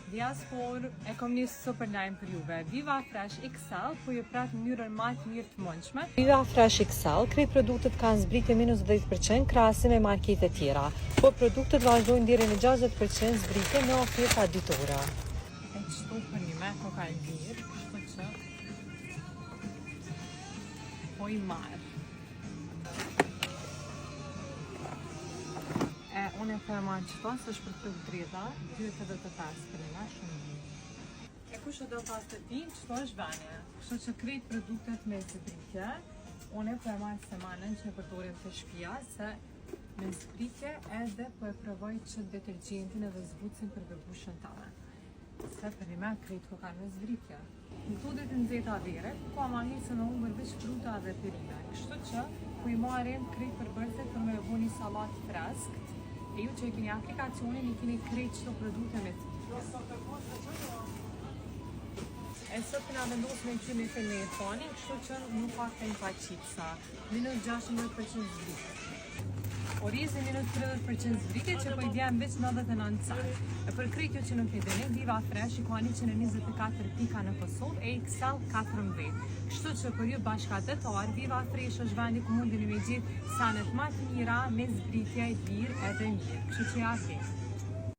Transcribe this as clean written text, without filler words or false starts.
Diaspor e kom një super lajm për juve. Viva Fresh XL po ju prat në mënyrën më të mirë të mundshme. Viva Fresh XL, krejt produktet kanë zbritje minus 10% krahasim me markete tjera, por produktet vazhdojnë deri në 60% zbritje në oferta ditore. E kështu për një me kokal mirë, kështu që po i marr. Unë e përma qëto, së është për të drita, 2,85 për një shumë një. E kush do pas të tim, qëto është vanje. Kështu që krejt produktet me zbritje, unë e përma semanën që e përdorim të shpia, se me zbritje edhe po e provoj që detergjentin edhe zbucin për bebushën tame. Se për një me krejt ko kanë me zbritje. Në tudet në nxehta vere, ko ama një se në unë bërbish fruta dhe perime. Kështu që ku i marim krejt për bërte për me bu një salat freskët. E ju që e keni aplikacionin, i keni krejt qëto produkte me zbritje. E sot këna vendos me qy me telefoni, kështu që nuk pakten pa qipsa. Minus 16% zbritje. Orizi minus 30% zbritje që po i vjen veç 99 cent. E për krejt jo që nuk e dini, Viva Fresh i ka 124 pika në Kosovë e XL 14. Kështu që për ju bashkëtetar, Viva Fresh është vendi ku mundeni me gjetë sanet më të mira me zbritje lirë edhe mirë. Kështu që ja ke.